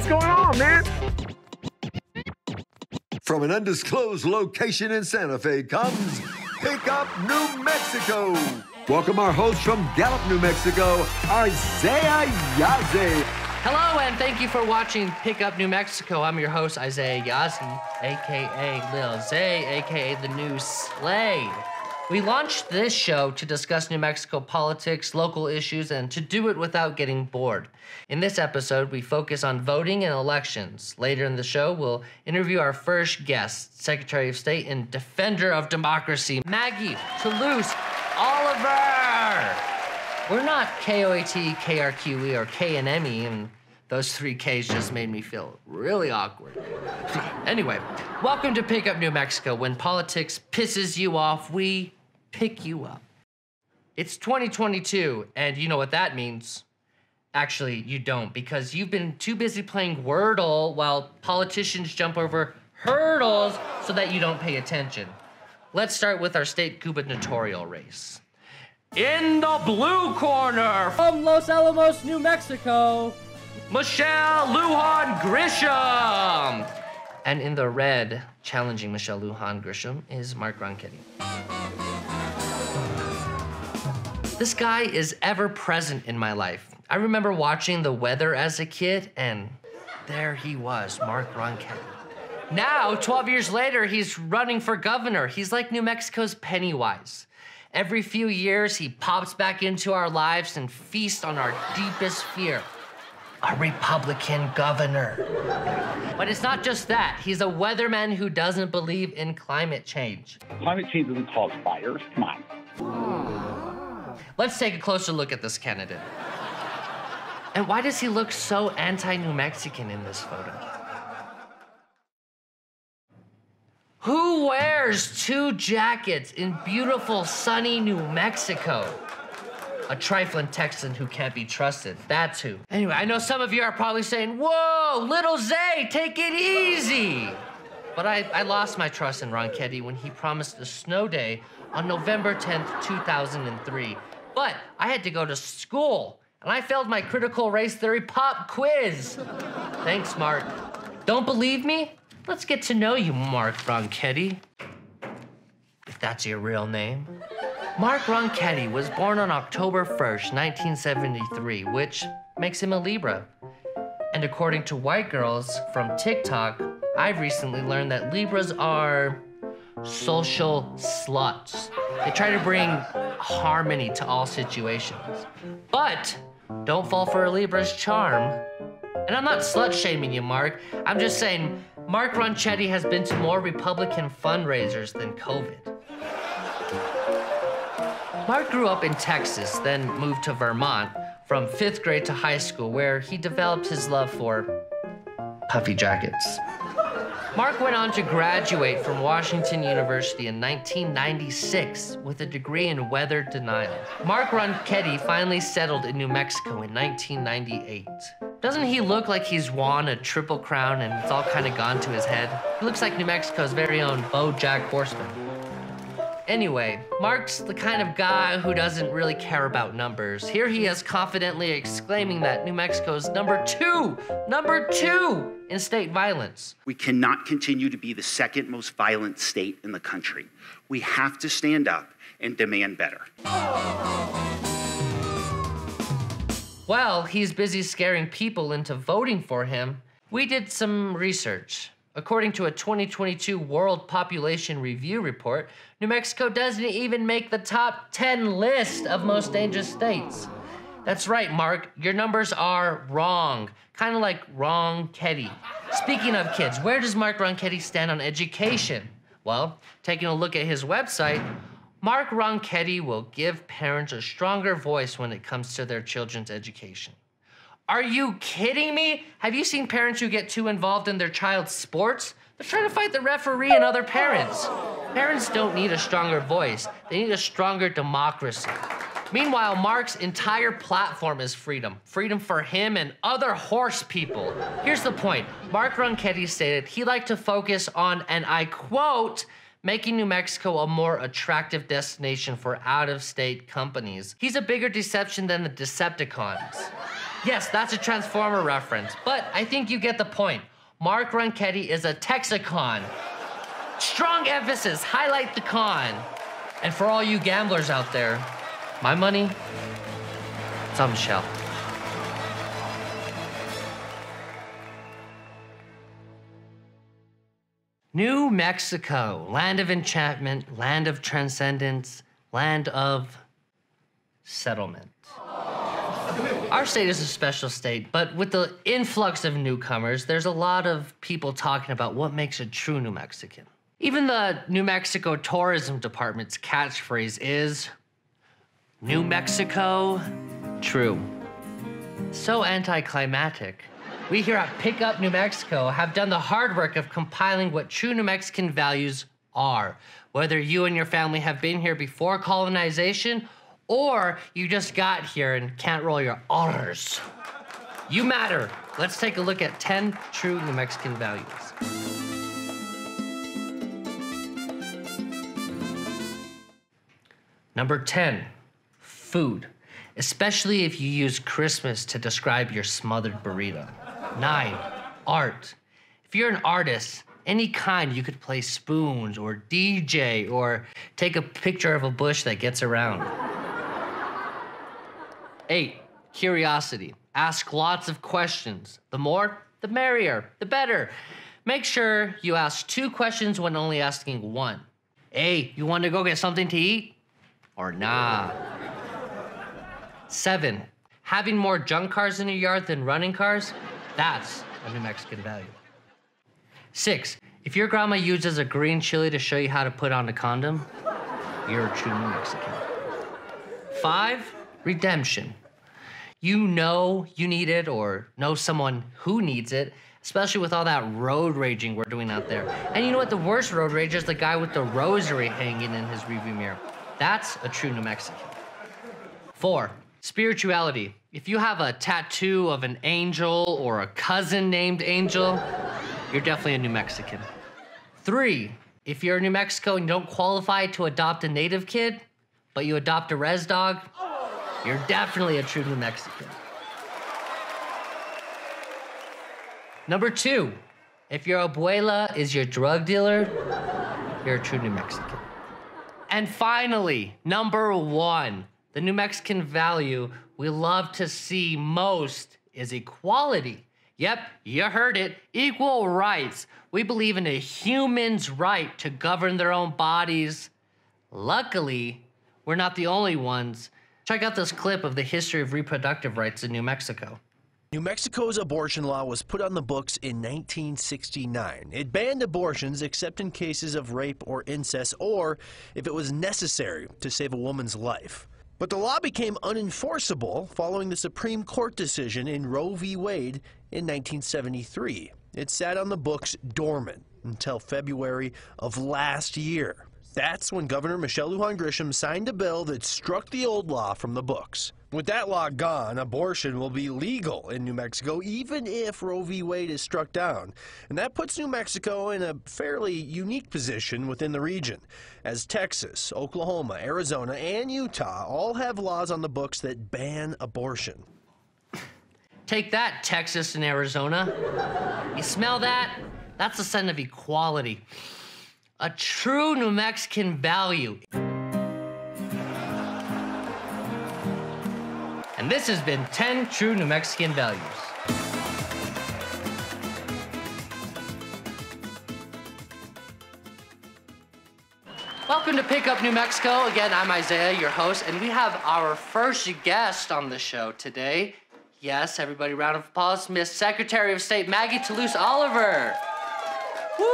What's going on, man? From an undisclosed location in Santa Fe comes Pickup New Mexico. Welcome our host from Gallup, New Mexico, Isiah Yazzie. Hello, and thank you for watching Pickup New Mexico. I'm your host, Isiah Yazzie, a.k.a. Lil Zay, a.k.a. the New Slade. We launched this show to discuss New Mexico politics, local issues, and to do it without getting bored. In this episode, we focus on voting and elections. Later in the show, we'll interview our first guest, Secretary of State and Defender of Democracy, Maggie, Toulouse, Oliver. We're not KOAT, KRQE, or KNME, and those three Ks just made me feel really awkward. Anyway, welcome to Pick Up New Mexico. When politics pisses you off, we pick you up. It's 2022, and you know what that means. Actually, you don't, because you've been too busy playing Wordle while politicians jump over hurdles so that you don't pay attention. Let's start with our state gubernatorial race. In the blue corner, From Los Alamos, New Mexico, Michelle Lujan Grisham. And in the red, challenging Michelle Lujan Grisham, is Mark Ronchetti. This guy is ever present in my life. I remember watching the weather as a kid, and there he was, Mark Ronchetti. Now, 12 years later, he's running for governor. He's like New Mexico's Pennywise. Every few years, he pops back into our lives and feasts on our deepest fear. A Republican governor. But it's not just that. He's a weatherman who doesn't believe in climate change. Climate change doesn't cause fires. Come on. Let's take a closer look at this candidate. And why does he look so anti-New Mexican in this photo? Who wears two jackets in beautiful, sunny New Mexico? A trifling Texan who can't be trusted. That's who. Anyway, I know some of you are probably saying, whoa, little Zay, take it easy. But I lost my trust in Ronchetti when he promised a snow day on November 10th, 2003. But I had to go to school, and I failed my critical race theory pop quiz. Thanks, Mark. Don't believe me? Let's get to know you, Mark Ronchetti. If that's your real name. Mark Ronchetti was born on October 1st, 1973, which makes him a Libra. And according to white girls from TikTok, I've recently learned that Libras are social sluts. They try to bring harmony to all situations. But don't fall for a Libra's charm. And I'm not slut-shaming you, Mark. I'm just saying Mark Ronchetti has been to more Republican fundraisers than COVID. Mark grew up in Texas, then moved to Vermont from 5th grade to high school, where he developed his love for puffy jackets. Mark went on to graduate from Washington University in 1996 with a degree in weather denial. Mark Ronchetti finally settled in New Mexico in 1998. Doesn't he look like he's won a triple crown and it's all kind of gone to his head? He looks like New Mexico's very own BoJack Horseman. Anyway, Mark's the kind of guy who doesn't really care about numbers. Here he is confidently exclaiming that New Mexico's number two in state violence. We cannot continue to be the second most violent state in the country. We have to stand up and demand better. While he's busy scaring people into voting for him, we did some research. According to a 2022 World Population Review report, New Mexico doesn't even make the top 10 list of most dangerous states. That's right, Mark, your numbers are wrong. Kind of like Ronchetti. Speaking of kids, where does Mark Ronchetti stand on education? Well, taking a look at his website, Mark Ronchetti will give parents a stronger voice when it comes to their children's education. Are you kidding me? Have you seen parents who get too involved in their child's sports? They're trying to fight the referee and other parents. Parents don't need a stronger voice. They need a stronger democracy. Meanwhile, Mark's entire platform is freedom. Freedom for him and other horse people. Here's the point. Mark Ronchetti stated he'd like to focus on, and I quote, making New Mexico a more attractive destination for out-of-state companies. He's a bigger deception than the Decepticons. Yes, that's a Transformer reference, but I think you get the point. Mark Ronchetti is a Texicon. Strong emphasis, highlight the con. And for all you gamblers out there, my money, it's on Michelle. New Mexico, land of enchantment, land of transcendence, land of settlement. Our state is a special state, but with the influx of newcomers, there's a lot of people talking about what makes a true New Mexican. Even the New Mexico Tourism Department's catchphrase is, New Mexico, true. So anticlimactic. We here at Pick Up New Mexico have done the hard work of compiling what true New Mexican values are. Whether you and your family have been here before colonization, or you just got here and can't roll your R's. You matter. Let's take a look at 10 true New Mexican values. Number 10, food, especially if you use Christmas to describe your smothered burrito. 9, art. If you're an artist, any kind, you could play spoons or DJ or take a picture of a bush that gets around. 8, curiosity. Ask lots of questions. The more, the merrier, the better. Make sure you ask 2 questions when only asking 1. Hey, you want to go get something to eat? Or nah. 7, having more junk cars in your yard than running cars? That's a New Mexican value. 6, if your grandma uses a green chili to show you how to put on a condom, you're a true New Mexican. 5, redemption. You know you need it or know someone who needs it, especially with all that road raging we're doing out there. And you know what? The worst road rage is the guy with the rosary hanging in his rearview mirror. That's a true New Mexican. 4, spirituality. If you have a tattoo of an angel or a cousin named Angel, you're definitely a New Mexican. 3, if you're in New Mexico and you don't qualify to adopt a native kid, but you adopt a res dog, you're definitely a true New Mexican. Number 2, if your abuela is your drug dealer, you're a true New Mexican. And finally, number 1, the New Mexican value we love to see most is equality. Yep, you heard it, equal rights. We believe in a human's right to govern their own bodies. Luckily, we're not the only ones. Check out this clip of the history of reproductive rights in New Mexico. New Mexico's abortion law was put on the books in 1969. It banned abortions except in cases of rape or incest, or if it was necessary to save a woman's life. But the law became unenforceable following the Supreme Court decision in Roe v. Wade in 1973. It sat on the books dormant until February of last year. That's when Governor Michelle Lujan Grisham signed a bill that struck the old law from the books. With that law gone, abortion will be legal in New Mexico, even if Roe v. Wade is struck down. And that puts New Mexico in a fairly unique position within the region, as Texas, Oklahoma, Arizona, and Utah all have laws on the books that ban abortion. Take that, Texas and Arizona. You smell that? That's a sign of equality. A true New Mexican value. And this has been 10 true New Mexican values. Welcome to Pick Up New Mexico. Again, I'm Isiah, your host, and we have our first guest on the show today. Yes, everybody, round of applause, Miss Secretary of State Maggie Toulouse Oliver. Woo!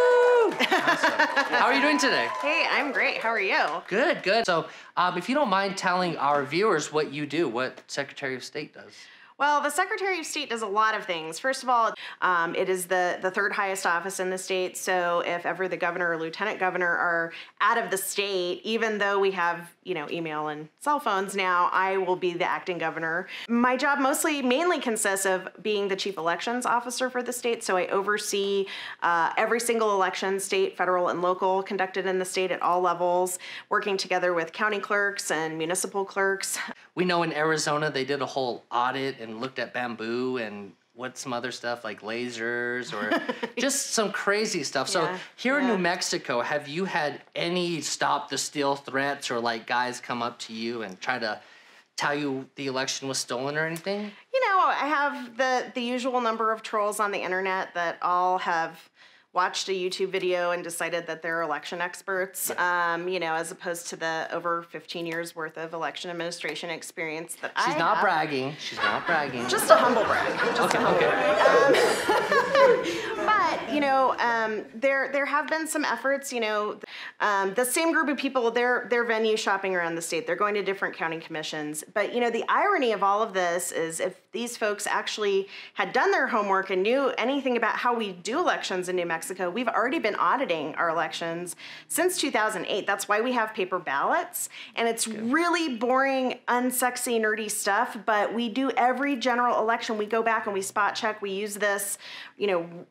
Awesome. How are you doing today? Hey, I'm great. How are you? Good, good. So, if you don't mind telling our viewers what you do, what Secretary of State does. Well, the Secretary of State does a lot of things. First of all, it is the third highest office in the state. So if ever the governor or lieutenant governor are out of the state, even though we have, email and cell phones now, I will be the acting governor. My job mainly consists of being the chief elections officer for the state. So I oversee every single election, state, federal, and local, conducted in the state at all levels, working together with county clerks and municipal clerks. We know in Arizona they did a whole audit and looked at bamboo and some other stuff like lasers or just some crazy stuff. So here in New Mexico, have you had any stop the steal threats or like guys come up to you and try to tell you the election was stolen or anything? I have the usual number of trolls on the internet that all have watched a YouTube video and decided that they're election experts, as opposed to the over 15 years worth of election administration experience that I have. She's not bragging. She's not bragging. Just a humble brag. But, there have been some efforts, the same group of people, they're venue shopping around the state. They're going to different county commissions. But, the irony of all of this is if these folks actually had done their homework and knew anything about how we do elections in New Mexico, we've already been auditing our elections since 2008. That's why we have paper ballots. And it's really boring, unsexy, nerdy stuff, but we do every general election. We go back and we spot check. We use this, a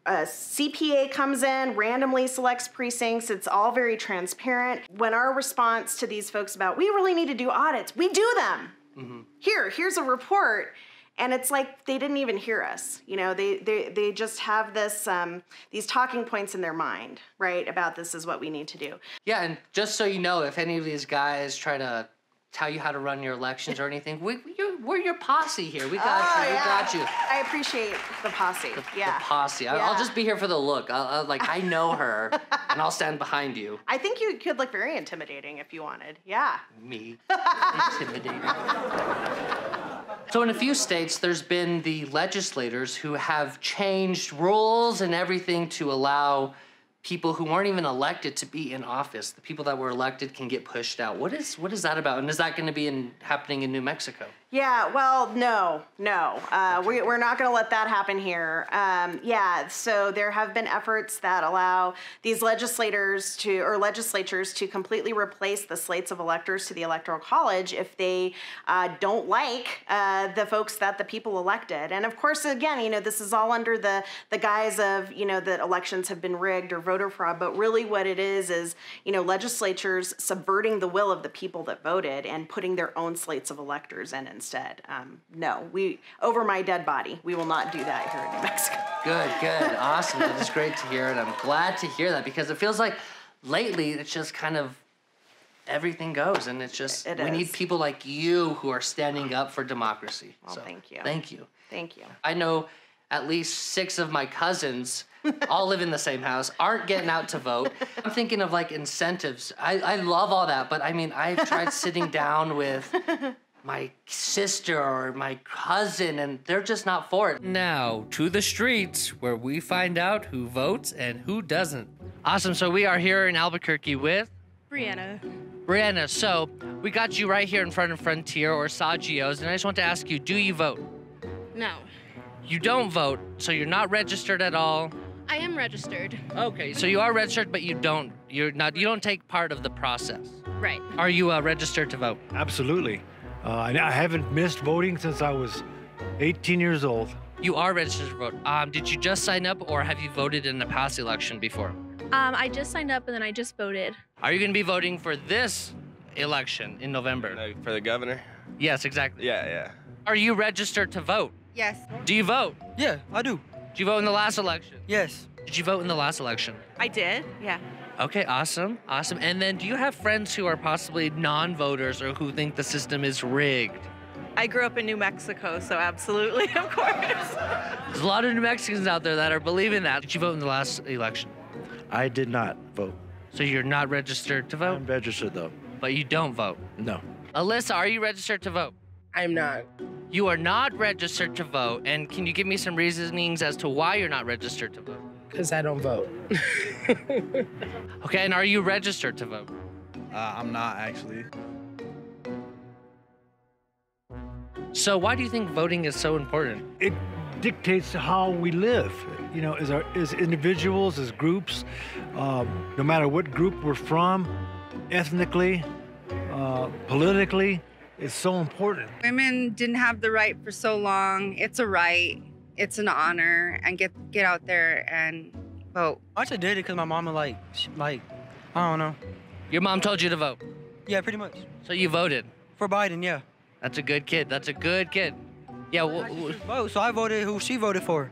CPA comes in, randomly selects precincts. It's all very transparent. When our response to these folks about, we really need to do audits, we do them. Mm-hmm. Here's a report. And it's like they didn't even hear us. They just have this these talking points in their mind, right, about this is what we need to do. Yeah, and just so you know, if any of these guys try to tell you how to run your elections or anything, we're your posse here. We got you. We got you. I appreciate the posse. The posse. I'll just be here for the look. I know her, and I'll stand behind you. I think you could look very intimidating if you wanted. Yeah. Me? Intimidating. So in a few states, there's been the legislators who have changed rules and everything to allow people who weren't even elected to be in office. The people that were elected can get pushed out. What is that about? And is that going to be happening in New Mexico? Yeah, well, no. We're not going to let that happen here. So there have been efforts that allow these legislatures to completely replace the slates of electors to the Electoral College if they don't like the folks that the people elected. And of course, again, this is all under the guise of, that elections have been rigged or voter fraud, but really what it is, legislatures subverting the will of the people that voted and putting their own slates of electors in instead. No, over my dead body, we will not do that here in New Mexico. Good, awesome. That is great to hear, and I'm glad to hear that because it feels like lately it's just kind of everything goes, and it's just we need people like you who are standing up for democracy. Well, so, thank you. Thank you. I know at least 6 of my cousins all live in the same house, aren't getting out to vote. I'm thinking of incentives. I love all that, but I mean, I've tried sitting down with my sister or my cousin, and they're just not for it. Now, to the streets, where we find out who votes and who doesn't. Awesome, so we are here in Albuquerque with? Brianna, so we got you right here in front of Frontier or Sagio's, and I just want to ask you, do you vote? No. You don't vote, so you're not registered at all? I am registered. Okay, so you are registered, but you don't take part of the process. Right. Are you registered to vote? Absolutely. I haven't missed voting since I was 18 years old. You are registered to vote. Did you just sign up, or have you voted in a past election before? I just signed up, and then I just voted. Are you going to be voting for this election in November? For the governor? Yes, exactly. Yeah. Are you registered to vote? Yes. Do you vote? Yeah, I do. Did you vote in the last election? Yes. Did you vote in the last election? I did, yeah. Okay, awesome. And then do you have friends who are possibly non-voters or who think the system is rigged? I grew up in New Mexico, so absolutely, of course. There's a lot of New Mexicans out there that are believing that. Did you vote in the last election? I did not vote. So you're not registered to vote? I'm registered, though. But you don't vote? No. Alyssa, are you registered to vote? I'm not. You are not registered to vote, and can you give me some reasonings as to why you're not registered to vote? Because I don't vote. Okay, and are you registered to vote? I'm not, actually. So why do you think voting is so important? It dictates how we live, as individuals, as groups, no matter what group we're from, ethnically, politically, it's so important. Women didn't have the right for so long. It's a right. It's an honor. And get out there and vote. I just did it because my mama like, I don't know. Your mom told you to vote? Yeah, pretty much. So you voted? For Biden, yeah. That's a good kid. That's a good kid. Yeah, vote, so I voted who she voted for.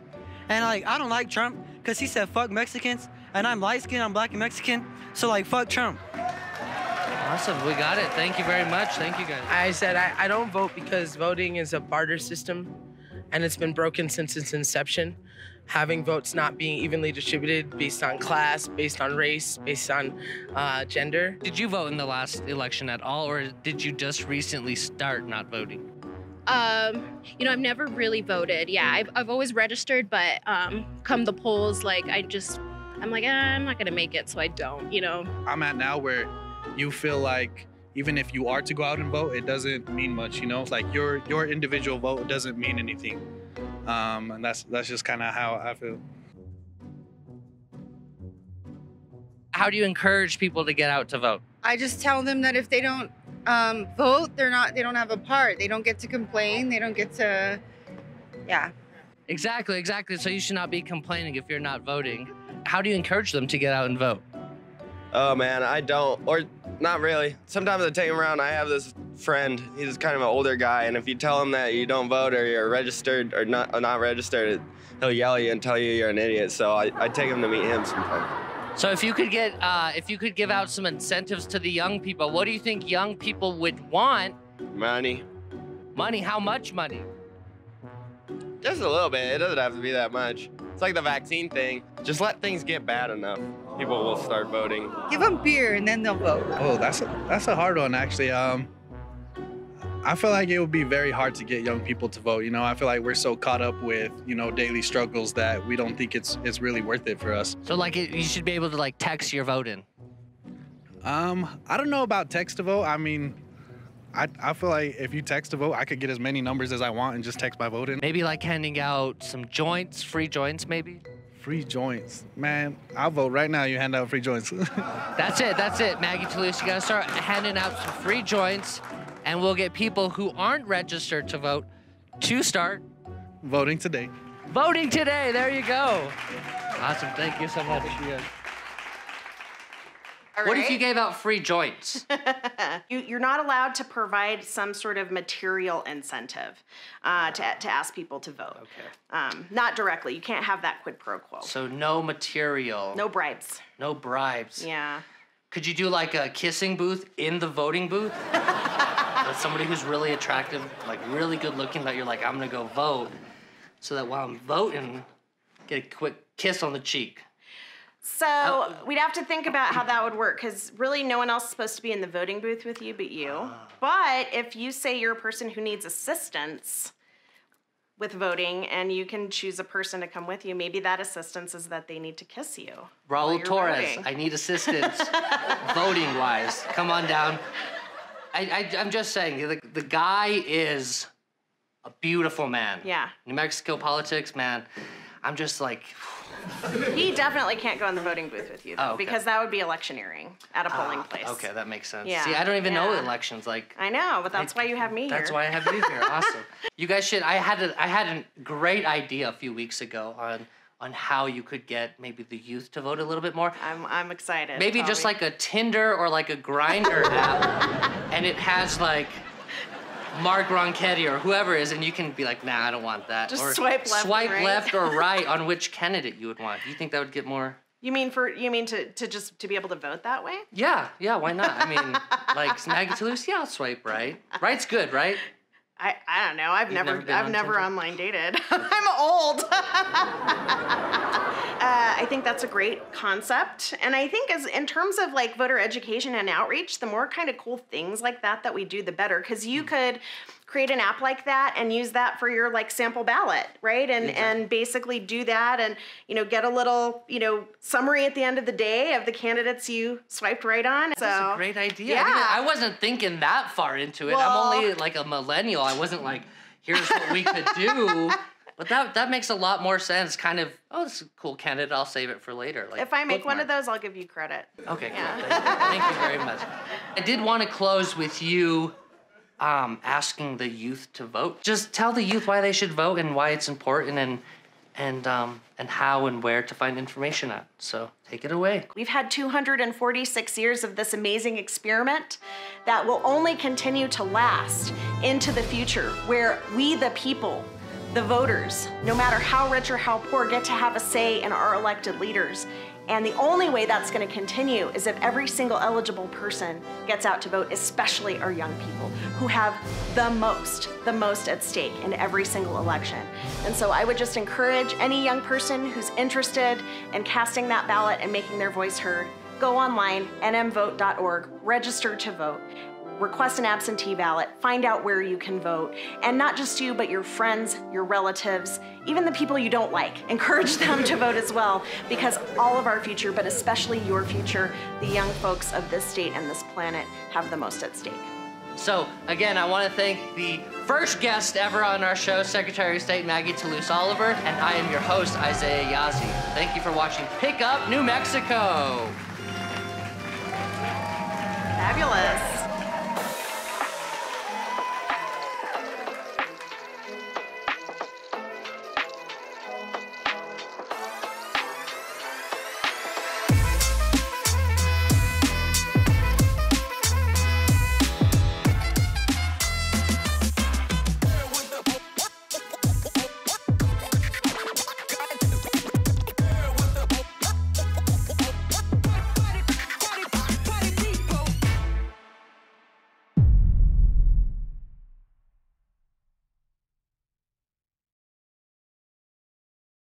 And like, I don't like Trump because he said fuck Mexicans, and I'm light-skinned, I'm black and Mexican, so like, fuck Trump. Awesome, we got it. Thank you very much. Thank you guys. I said I don't vote because voting is a barter system, and it's been broken since its inception. Having votes not being evenly distributed based on class, based on race, based on gender. Did you vote in the last election at all, or did you just recently start not voting? You know, I've never really voted. Yeah, I've always registered, but come the polls, like I'm like, I'm not gonna make it, so I don't, you know. I'm at now where you feel like even if you are to go out and vote, it doesn't mean much, you know? It's like your individual vote doesn't mean anything. And that's just kind of how I feel. How do you encourage people to get out to vote? I just tell them that if they don't vote, they don't have a part. They don't get to complain. They don't get to, yeah. Exactly. So you should not be complaining if you're not voting. How do you encourage them to get out and vote? Oh man, I don't, or not really. Sometimes I take him around. I have this friend, he's kind of an older guy, and if you tell him that you don't vote or you're registered or not registered, he'll yell at you and tell you you're an idiot. So I take him to meet him sometimes. So if you could give out some incentives to the young people, what do you think young people would want? Money. Money? How much money? Just a little bit. It doesn't have to be that much. It's like the vaccine thing. Just let things get bad enough. People will start voting. Give them beer and then they'll vote. Oh, that's a hard one, actually. I feel like it would be very hard to get young people to vote. You know, I feel like we're so caught up with, you know, daily struggles that we don't think it's really worth it for us. So like you should be able to like text your vote in. I don't know about text to vote. I mean, I feel like if you text to vote, I could get as many numbers as I want and just text my vote in. Maybe like handing out some joints, free joints maybe? Free joints. Man, I'll vote right now you hand out free joints. That's it. Maggie, Toulouse, you gotta start handing out some free joints, and we'll get people who aren't registered to vote to start voting today. Voting today, there you go. Awesome, thank you so much. What if you gave out free joints? You're not allowed to provide some sort of material incentive to ask people to vote. Okay. Not directly. You can't have that quid pro quo. So no material. No bribes. No bribes. Yeah. Could you do like a kissing booth in the voting booth? With somebody who's really attractive, like really good looking, that you're like, I'm gonna go vote, so that while I'm voting, get a quick kiss on the cheek. So we'd have to think about how that would work, because really no one else is supposed to be in the voting booth with you but you. But if you say you're a person who needs assistance with voting and you can choose a person to come with you, maybe that assistance is that they need to kiss you. Raul Torres, voting. I need assistance voting-wise. Come on down. I'm just saying, the guy is a beautiful man. Yeah. New Mexico politics, man. I'm just like... He definitely can't go in the voting booth with you, though, because that would be electioneering at a polling place. Okay, that makes sense. Yeah. See, I don't even know elections. Like I know, but that's why you have me here. That's why I have you here. Awesome. You guys should. I had a great idea a few weeks ago on how you could get maybe the youth to vote a little bit more. I'm excited. Maybe just like a Tinder or like a Grindr app, and it has like Mark Ronchetti or whoever it is, and you can be like, nah, I don't want that. Just or swipe left. Swipe right? left or right on which candidate you would want. Do you think that would get more? You mean to just to be able to vote that way? Yeah, why not? I mean, like Maggie Toulouse, yeah, I'll swipe right. Right's good, right? I don't know. I've never online dated. I'm old. I think that's a great concept, and I think in terms of like voter education and outreach, the more kind of cool things like that we do, the better. Because you could create an app like that and use that for your like sample ballot, right? And basically do that, and get a little summary at the end of the day of the candidates you swiped right on. That's a great idea. Yeah. I wasn't thinking that far into it. Well, I'm only like a millennial. I wasn't like, here's what we could do. But that makes a lot more sense. Kind of, oh, this is a cool candidate. I'll save it for later. Like, If I make one of those, I'll give you credit. Okay, cool. Thank you very much. I did want to close with you asking the youth to vote. Just tell the youth why they should vote and why it's important and how and where to find information at. So take it away. We've had 246 years of this amazing experiment that will only continue to last into the future, where we, the people, the voters, no matter how rich or how poor, get to have a say in our elected leaders. And the only way that's going to continue is if every single eligible person gets out to vote, especially our young people who have the most at stake in every single election. And so I would just encourage any young person who's interested in casting that ballot and making their voice heard, go online, nmvote.org, register to vote. Request an absentee ballot, find out where you can vote, and not just you, but your friends, your relatives, even the people you don't like. Encourage them to vote as well, because all of our future, but especially your future, the young folks of this state and this planet have the most at stake. So, again, I want to thank the first guest ever on our show, Secretary of State Maggie Toulouse Oliver, and I am your host, Isiah Yazzie. Thank you for watching Pick Up New Mexico.